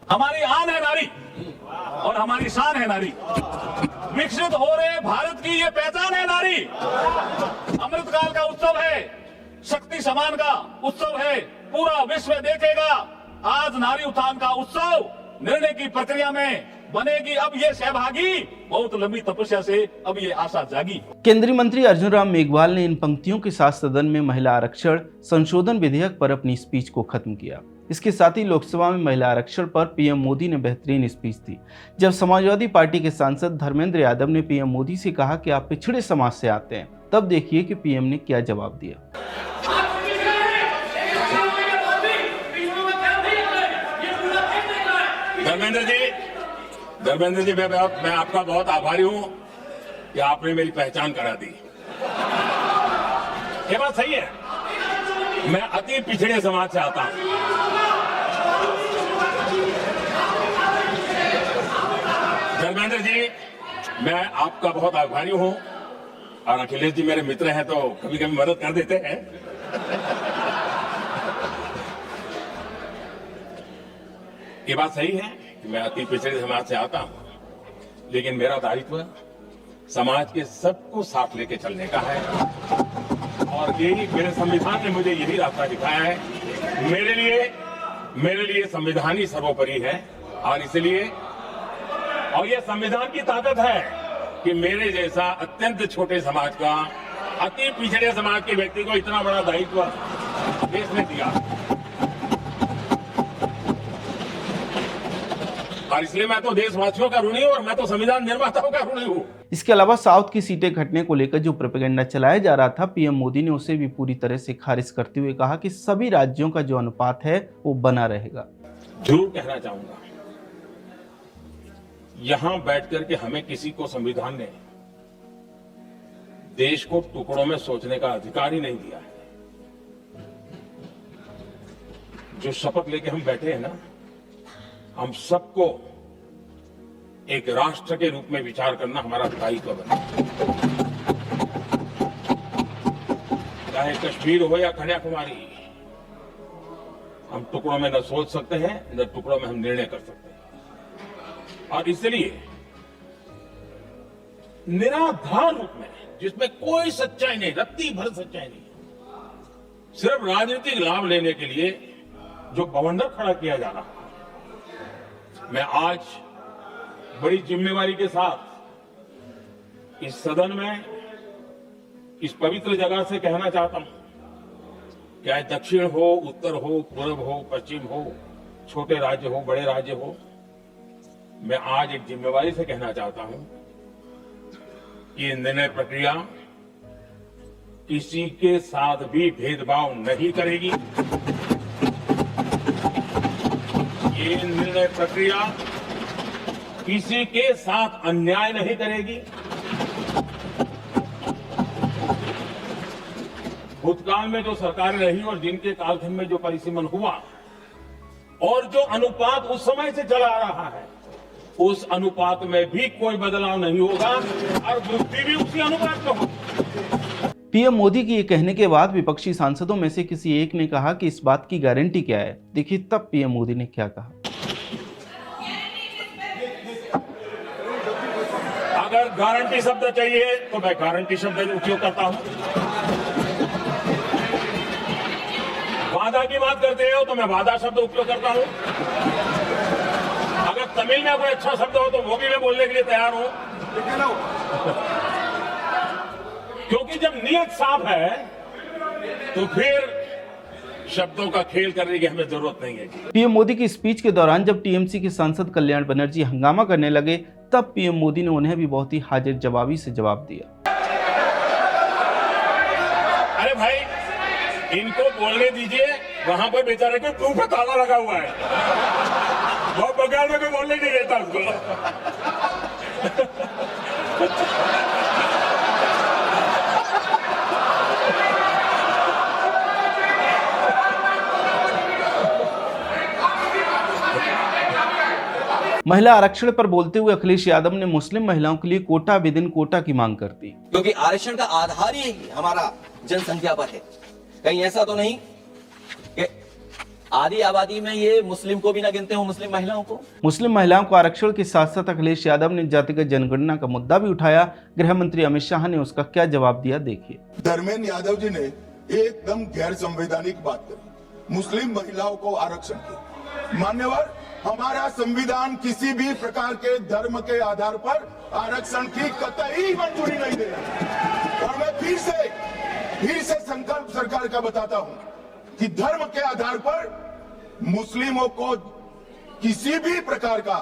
हमारी आन है नारी और हमारी शान है नारी। विकसित हो रहे भारत की ये पहचान है नारी। अमृतकाल का उत्सव है, शक्ति समान का उत्सव है, पूरा विश्व देखेगा आज नारी उत्थान का उत्सव। निर्णय की प्रक्रिया में बनेगी अब ये सहभागी, बहुत लंबी तपस्या से अब ये आशा जागी। केंद्रीय मंत्री अर्जुन राम मेघवाल ने इन पंक्तियों के साथ सदन में महिला आरक्षण संशोधन विधेयक पर अपनी स्पीच को खत्म किया। इसके साथ ही लोकसभा में महिला आरक्षण पर पीएम मोदी ने बेहतरीन स्पीच दी। जब समाजवादी पार्टी के सांसद धर्मेंद्र यादव ने पीएम मोदी से कहा कि आप पिछड़े समाज से आते हैं, तब देखिए कि पीएम ने क्या जवाब दिया। धर्मेंद्र जी मैं आपका बहुत आभारी हूं कि आपने मेरी पहचान करा दी। ये बात सही है, मैं अति पिछड़े समाज से आता हूं। धर्मेंद्र जी मैं आपका बहुत आभारी हूं, और अखिलेश जी मेरे मित्र हैं तो कभी कभी मदद कर देते हैं। ये बात सही है कि मैं अति पिछड़े समाज से आता हूं, लेकिन मेरा दायित्व समाज के सबको साथ लेके चलने का है, और यही मेरे संविधान ने मुझे यही रास्ता दिखाया है। मेरे लिए संविधान ही सर्वोपरि है, और इसलिए और ये संविधान की ताकत है कि मेरे जैसा अत्यंत छोटे समाज का, अति पिछड़े समाज के व्यक्ति को इतना बड़ा दायित्व देश ने दिया, और इसलिए मैं तो देशवासियों का ऋणी हूं, और मैं तो संविधान निर्माताओं का ऋणी हूं। इसके अलावा साउथ की सीटें घटने को लेकर जो प्रोपेगेंडा चलाया जा रहा था, पीएम मोदी ने उसे भी पूरी तरह से खारिज करते हुए कहा कि सभी राज्यों का जो अनुपात है वो बना रहेगा। जरूर कहना चाहूंगा, यहां बैठकर के हमें किसी को संविधान ने देश को टुकड़ों में सोचने का अधिकार ही नहीं दिया है। जो शपथ लेके हम बैठे हैं ना, हम सबको एक राष्ट्र के रूप में विचार करना हमारा दायित्व बना। चाहे कश्मीर हो या कन्याकुमारी, हम टुकड़ों में न सोच सकते हैं, न टुकड़ों में हम निर्णय कर सकते हैं। और इसलिए निराधार रूप में, जिसमें कोई सच्चाई नहीं, रत्ती भर सच्चाई नहीं, सिर्फ राजनीतिक लाभ लेने के लिए जो बवंडर खड़ा किया जा रहा है, मैं आज बड़ी जिम्मेवारी के साथ इस सदन में, इस पवित्र जगह से कहना चाहता हूं, चाहे दक्षिण हो, उत्तर हो, पूर्व हो, पश्चिम हो, छोटे राज्य हो, बड़े राज्य हो, मैं आज एक जिम्मेवारी से कहना चाहता हूं कि ये निर्णय प्रक्रिया किसी के साथ भी भेदभाव नहीं करेगी। ये निर्णय प्रक्रिया किसी के साथ अन्याय नहीं करेगी। भूतकाल में जो सरकारें रही और जिनके कालखंड में जो परिसीमन हुआ और जो अनुपात उस समय से चला आ रहा है, उस अनुपात में भी कोई बदलाव नहीं होगा, और वृद्धि भी उसी अनुपात में होगी। पीएम मोदी के ये कहने के बाद विपक्षी सांसदों में से किसी एक ने कहा कि इस बात की गारंटी क्या है। देखिए तब पीएम मोदी ने क्या कहा। अगर गारंटी शब्द चाहिए तो मैं गारंटी शब्द उपयोग करता हूं। वादा की बात करते हो तो मैं वादा शब्द उपयोग करता हूं। अगर तमिल में कोई अच्छा शब्द हो तो वो भी मैं बोलने के लिए तैयार हूं, क्योंकि जब नियत साफ है तो फिर शब्दों का खेल करने की हमें जरूरत नहीं है। पीएम मोदी की स्पीच के दौरान जब टीएमसी के सांसद कल्याण बनर्जी हंगामा करने लगे, तब पीएम मोदी ने उन्हें भी बहुत ही हाजिर जवाबी से जवाब दिया। अरे भाई, इनको बोलने दीजिए, वहां पर बेचारे को मुंह पे ताला लगा हुआ है, वो बंगाल में कोई बोलने नहीं देता उसको। महिला आरक्षण पर बोलते हुए अखिलेश यादव ने मुस्लिम महिलाओं के लिए कोटा विद इन कोटा की मांग कर दी, क्योंकि आरक्षण का आधार ही हमारा जनसंख्या पर है। कहीं ऐसा तो नहीं कि आधी आबादी में ये मुस्लिम को भी ना गिनते हो, मुस्लिम महिलाओं को। मुस्लिम महिलाओं को आरक्षण के साथ साथ अखिलेश यादव ने जातिगत जनगणना का मुद्दा भी उठाया। गृह मंत्री अमित शाह ने उसका क्या जवाब दिया, देखिए। धर्मेंद्र यादव जी ने एकदम गैर संवैधानिक बात करी, मुस्लिम महिलाओं को आरक्षण की। मान्यवर, हमारा संविधान किसी भी प्रकार के धर्म के आधार पर आरक्षण की कतई मंजूरी नहीं दे रहा। और मैं फिर से संकल्प सरकार का बताता हूं कि धर्म के आधार पर मुस्लिमों को किसी भी प्रकार का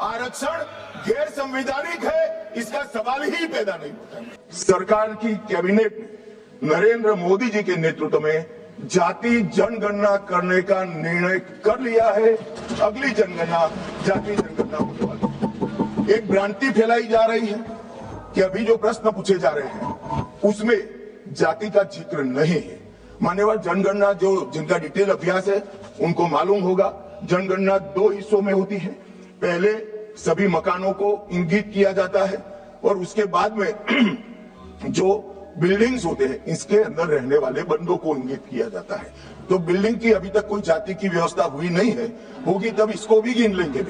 आरक्षण गैर संवैधानिक है, इसका सवाल ही पैदा नहीं होता। सरकार की कैबिनेट ने नरेंद्र मोदी जी के नेतृत्व में जाति जनगणना करने का निर्णय कर लिया है। अगली जनगणना जाति जनगणना होने वाली है। एक भ्रांति फैलाई जा रही है कि अभी जो प्रश्न पूछे जा रहे हैं उसमें जाति का जिक्र नहीं है। मान्यवर, जनगणना जो जिनका डिटेल अभ्यास है उनको मालूम होगा, जनगणना 2 हिस्सों में होती है। पहले सभी मकानों को इंगित किया जाता है और उसके बाद में जो बिल्डिंग्स होते हैं इसके अंदर रहने वाले बंदों को इंगित किया जाता है। तो बिल्डिंग की अभी तक कोई जाति की व्यवस्था हुई नहीं है, होगी तब इसको भी गिन लेंगे।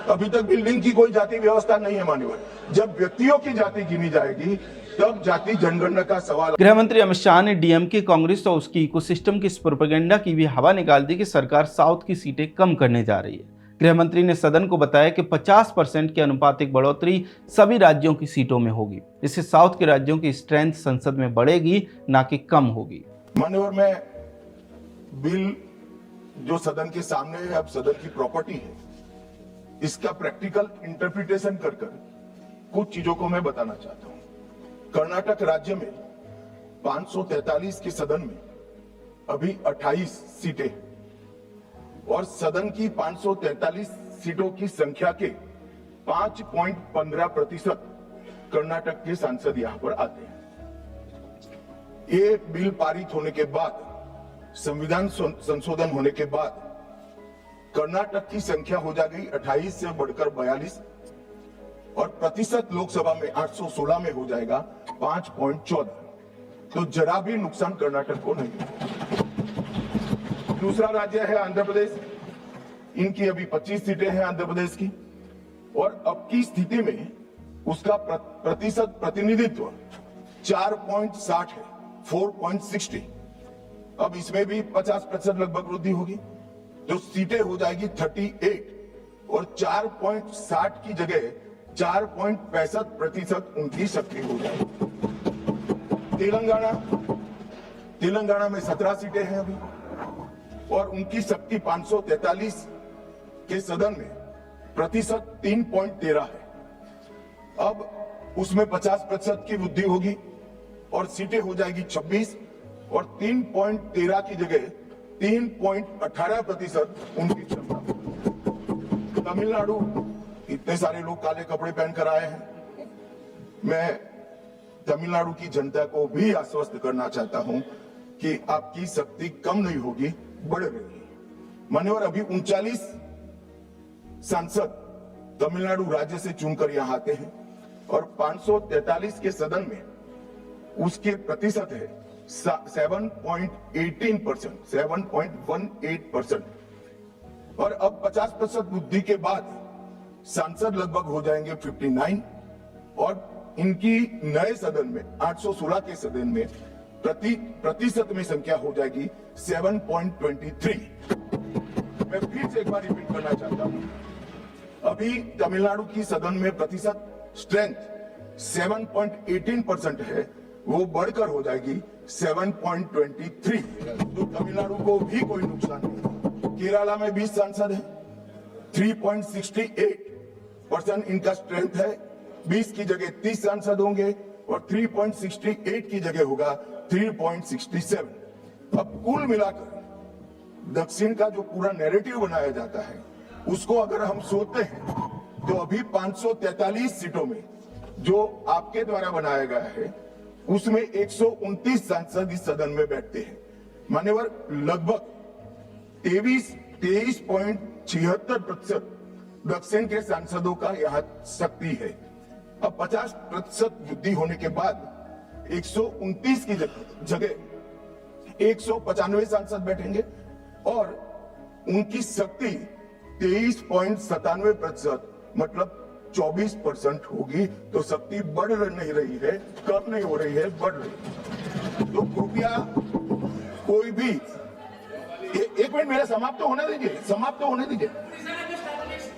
अभी तक बिल्डिंग की कोई जाति व्यवस्था नहीं है। मान्यवर, जब व्यक्तियों की जाति गिनी जाएगी तब जाति जनगणना का सवाल। गृह मंत्री अमित शाह ने डीएमके, कांग्रेस और उसकी इकोसिस्टम की इस प्रोपेगेंडा की भी हवा निकाल दी कि सरकार साउथ की सीटें कम करने जा रही है। गृह मंत्री ने सदन को बताया कि 50% की अनुपातिक बढ़ोतरी सभी राज्यों की सीटों में होगी। इससे साउथ के राज्यों की स्ट्रेंथ संसद में बढ़ेगी, ना कि कम होगी। मान्यवर, मैं बिल जो सदन के सामने है, अब सदन की प्रॉपर्टी है, इसका प्रैक्टिकल इंटरप्रिटेशन कर कुछ चीजों को मैं बताना चाहता हूं। कर्नाटक राज्य में 543 के सदन में अभी 28 सीटें और सदन की 543 सीटों की संख्या के 5.15% कर्नाटक के सांसद यहां पर आते हैं। ये बिल पारित होने के बाद, संविधान संशोधन होने के बाद कर्नाटक की संख्या हो जाएगी 28 से बढ़कर 42 और प्रतिशत लोकसभा में 816 में हो जाएगा 5.14। तो जरा भी नुकसान कर्नाटक को नहीं। दूसरा राज्य है आंध्र प्रदेश, इनकी अभी 25 सीटें हैं आंध्र प्रदेश की और अब की स्थिति में उसका प्रतिशत प्रतिनिधित्व 4.60 है, 4.60। अब इसमें भी 50% लगभग वृद्धि होगी, तो सीटें हो जाएगी 38 और 4.60 की जगह 4.65% उनकी शक्ति हो जाएगी। तेलंगाना में 17 सीटें हैं अभी और उनकी शक्ति 543 के सदन में प्रतिशत 3.13 है। अब उसमें 50% की वृद्धि होगी और सीटें हो जाएगी 26 और 3.13 की जगह 3.18% उनकी क्षमता। तमिलनाडु, इतने सारे लोग काले कपड़े पहनकर आए हैं, मैं तमिलनाडु की जनता को भी आश्वस्त करना चाहता हूं कि आपकी शक्ति कम नहीं होगी, बढ़ रही है। मान्यवर, अभी 39 सांसद तमिलनाडु राज्य से चुनकर यहां आते हैं और 543 के सदन में उसके प्रतिशत है 7.18%, 7.18%। और अब 50% वृद्धि के बाद सांसद लगभग हो जाएंगे 59 और इनकी नए सदन में 816 के सदन में प्रतिशत में संख्या हो जाएगी 7.23। मैं फिर से एक बार रिपीट करना चाहता हूं, अभी तमिलनाडु की सदन में प्रतिशत स्ट्रेंथ 7.18% है, वो बढ़कर हो जाएगी 7.23। तो तमिलनाडु को भी कोई नुकसान नहीं। केरला में 20 सांसद हैं, 3.68% इनका स्ट्रेंथ है, 20 की जगह 30 सांसद होंगे और 3.68 की जगह होगा 3.67। अब कुल मिलाकर दक्षिण का जो पूरा नैरेटिव बनाया जाता है उसको अगर हम सोचते हैं तो अभी 543 सीटों में जो आपके द्वारा बनाया गया है उसमें 129 सांसद इस सदन में बैठते हैं। मान्यवर, लगभग 23.76% दक्षिण के सांसदों का यहां शक्ति है। अब 50% वृद्धि होने के बाद 129 की जगह 195 सांसद बैठेंगे और उनकी शक्ति 23.97% मतलब 24% होगी, तो शक्ति बढ़ नहीं रही है, कम नहीं हो रही है, बढ़ रही है। तो कृपया कोई भी एक मिनट मेरा समाप्त तो होने दीजिए, समाप्त तो होने दीजिए।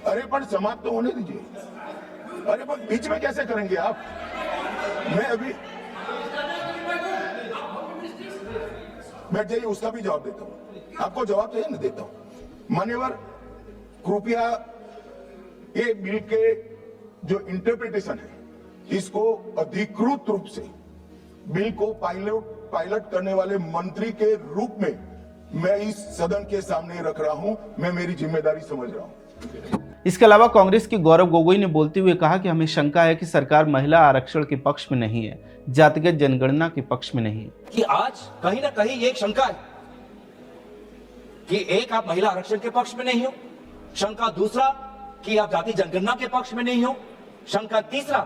अरे पर समाप्त तो होने दीजिए। अरे पर बीच में कैसे करेंगे आप? मैं अभी बैठ जाइए, उसका भी जवाब देता हूं। आपको जवाब चाहिए ना, देता हूं। मान्यवर, कृपया ये बिल के जो इंटरप्रिटेशन है, इसको अधिकृत रूप से बिल को पायलट करने वाले मंत्री के रूप में मैं इस सदन के सामने रख रहा हूं। मैं मेरी जिम्मेदारी समझ रहा हूं। इसके अलावा कांग्रेस के गौरव गोगोई ने बोलते हुए कहा कि हमें शंका है कि सरकार महिला आरक्षण के पक्ष में नहीं है, जातिगत जनगणना के पक्ष में नहीं है। कि आज कहीं ना कहीं ये एक शंका है कि एक, आप महिला आरक्षण के पक्ष में नहीं हो। शंका दूसरा कि आप जाति जनगणना के पक्ष में नहीं हो। शंका तीसरा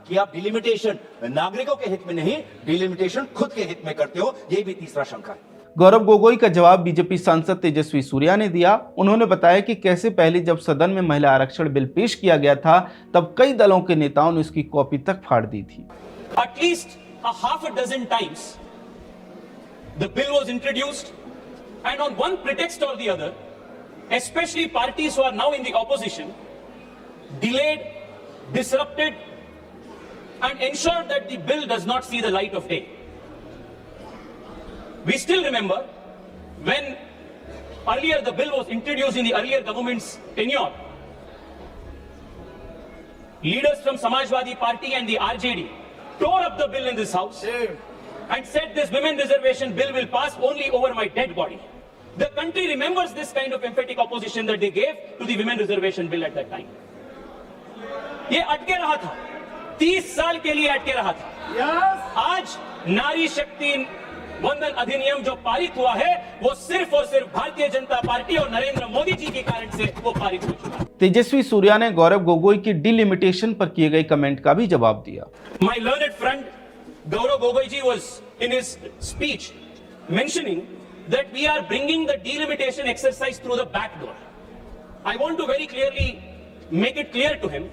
कि आप डिलिमिटेशन नागरिकों के हित में नहीं, डिलिमिटेशन खुद के हित में करते हो। ये भी तीसरा शंका है। गौरव गोगोई का जवाब बीजेपी सांसद तेजस्वी सूर्या ने दिया। उन्होंने बताया कि कैसे पहले जब सदन में महिला आरक्षण बिल पेश किया गया था, तब कई दलों के नेताओं ने उसकी कॉपी तक फाड़ दी थी। At least a half a dozen times the bill was introduced, and on one pretext or the other, especially parties who are now in the opposition, delayed, disrupted, and ensured that the bill does not see the light of day. We still remember when earlier the bill was introduced in the earlier government's tenure, leaders from Samajwadi Party and the RJD tore up the bill in this house and said this women reservation bill will pass only over my dead body. The country remembers this kind of emphatic opposition that they gave to the women reservation bill at that time. ये अटके रहा था, 30 साल के लिए अटके रहा था। आज नारी शक्ति वंदन अधिनियम जो पारित हुआ है, वो सिर्फ और सिर्फ भारतीय जनता पार्टी और नरेंद्र मोदी जी के कारण से वो पारित हो चुका है। तेजस्वी सूर्या ने गौरव गोगोई की डिलिमिटेशन पर किए गए कमेंट का भी जवाब दिया। My learned friend Gaurav Gogoi ji was in his speech mentioning that we are bringing the delimitation exercise through the back door. I want to very clearly make it clear to him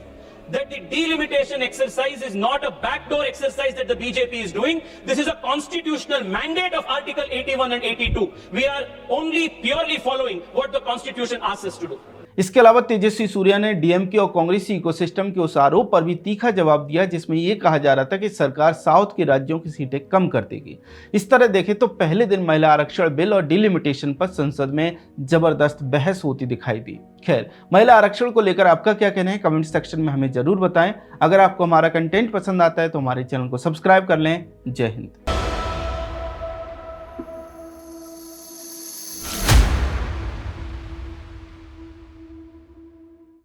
that the delimitation exercise is not a backdoor exercise that the BJP is doing. This is a constitutional mandate of Article 81 and 82. We are only purely following what the Constitution asks us to do. इसके अलावा तेजस्वी सूर्या ने DMK और कांग्रेसी ecosystem के उस आरोप पर भी तीखा जवाब दिया जिसमें यह कहा जा रहा था कि सरकार साउथ के राज्यों की सीटें कम कर देगी। इस तरह देखें तो पहले दिन महिला आरक्षण बिल और डिलिमिटेशन पर संसद में जबरदस्त बहस होती दिखाई दी। खैर, महिला आरक्षण को लेकर आपका क्या कहना है, कमेंट सेक्शन में हमें जरूर बताएं। अगर आपको हमारा कंटेंट पसंद आता है तो हमारे चैनल को सब्सक्राइब कर लें। जय हिंद।